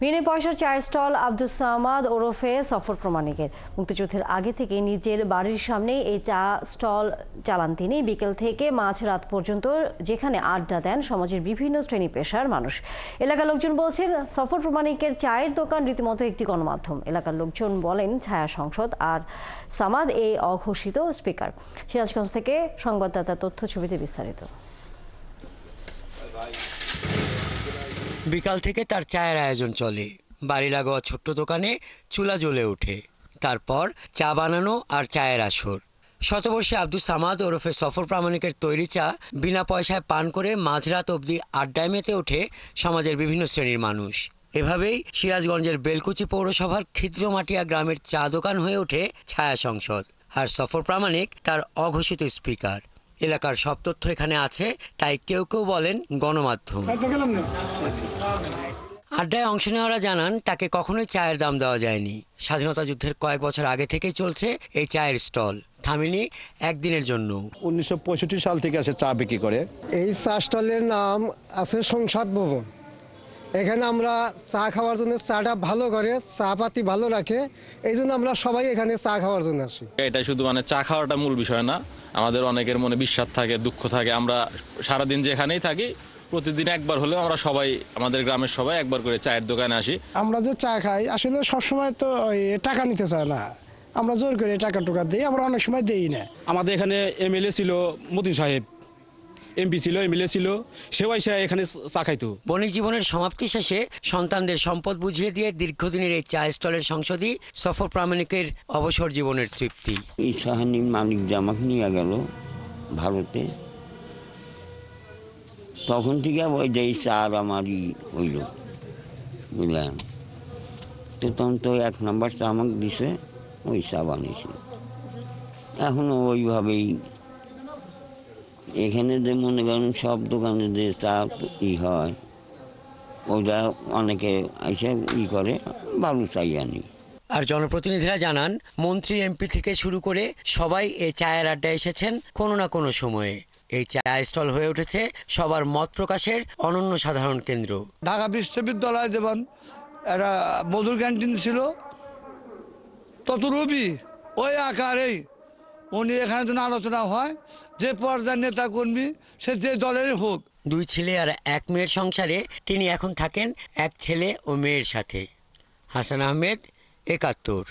বিনা পয়সার চায়ের স্টল আব্দুস সামাদ ওরফে সফর প্রমাণিকের। মুক্তিযুদ্ধের আগে থেকে নিজের বাড়ির সামনে এই চা স্টল চালান তিনি। বিকেল থেকে মাঝরাত পর্যন্ত যেখানে আড্ডা দেন সমাজের বিভিন্ন শ্রেণী পেশার মানুষ। এলাকার লোকজন বলছেন সফর প্রমাণিকের চায়ের দোকান রীতিমতো একটি গণমাধ্যম। এলাকার লোকজন বলেন ছায়া সংসদ আর সামাদ এই অঘোষিত স্পিকার। সিরাজগঞ্জ থেকে সংবাদদাতা তথ্য ছবিতে বিস্তারিত। বিকাল থেকে তার চায়ের আয়োজন চলে। বাড়ি লাগোয়া ছোট্ট দোকানে চুলা জ্বলে ওঠে। তারপর চা বানানো আর চায়ের আসর। শতবর্ষী আব্দুস সামাদ ওরফে সফর প্রামাণিকের তৈরি চা বিনা পয়সায় পান করে মাঝরাত অবধি আড্ডায় মেতে ওঠে সমাজের বিভিন্ন শ্রেণীর মানুষ। এভাবেই সিরাজগঞ্জের বেলকুচি পৌরসভার খিদ্রমাটিয়া গ্রামের চা দোকান হয়ে ওঠে ছায়া সংসদ। আর সফর প্রামাণিক তার অঘোষিত স্পিকার। এলাকার সব তথ্য এখানে আছে, তাই কেউ কেউ বলেন গণমাধ্যম। আড্ডায় অংশ নেওয়ারা জানান তাকে কখনোই চায়ের দাম দেওয়া যায়নি। স্বাধীনতা যুদ্ধের কয়েক বছর আগে থেকেই চলছে এই চায়ের স্টল, থামেনি একদিনের জন্য। 1965 সাল থেকে আসে চা বিক্রি করে। এই চা স্টলের নাম আছে সংসদ ভবন। এখানে আমরা চা খাওয়ার জন্য চাটা ভালো করে, চা পাতি ভালো রাখে, এই জন্য আমরা সবাই এখানে চা খাওয়ার জন্য আসি। এটা শুধু চা খাওয়াটা মূল বিষয় না, আমাদের অনেকের মনে বিশ্বাস থাকে, দুঃখ থাকে। আমরা সারাদিন যেখানেই থাকি প্রতিদিন একবার হলেও আমরা সবাই, আমাদের গ্রামের সবাই একবার করে চায়ের দোকানে আসি। আমরা যে চা খাই আসলে সবসময় তো টাকা নিতে চায় না, আমরা জোর করে টাকা টুকা দিই, আমরা অনেক সময় দিই না। আমাদের এখানে এমএলএ ছিল মতিন সাহেব, এমপি ছিল, এমএলএ ছিল, সেও সে এখানে চা খাইতো। বণিক জীবনের সমাপ্তি শেষে সন্তানদের সম্পদ বুঝিয়ে দিয়ে দীর্ঘদিনের এই চা স্টলের সংসদই সফর প্রামাণিকের অবসর জীবনের তৃপ্তি। এই সাহানির মালিক জামাক নিয়ে গেল ভারতে, তখন থেকে ওই যে চার আমারই হইল, বুঝলেন তো। তখন তো 1 নম্বর চা আমাকে দিছে, ওই চা বানিয়েছি। এখনও ওইভাবেই এখানে যে মনে করেন সব দোকানে যে চা হয়, ওটা অনেকে এসে করে, ভালো চাই আনি। আর জনপ্রতিনিধিরা জানান মন্ত্রী এমপি থেকে শুরু করে সবাই এই চায়ের আড্ডায় এসেছেন কোনো না কোনো সময়ে। এই চা স্টল হয়ে উঠেছে সবার মত প্রকাশের অনন্য সাধারণ কেন্দ্র। ঢাকা বিশ্ববিদ্যালয় যেমন একটা মধুর ক্যান্টিন ছিল, ততরূপই ওই আকারেই উনি এখানে যেন আলোচনা হয়, যে পর্যায়ের নেতা কর্মী সে যে দলেরই হোক। 2 ছেলে আর 1 মেয়ের সংসারে তিনি এখন থাকেন 1 ছেলে ও মেয়ের সাথে। হাসান আহমেদ, 71।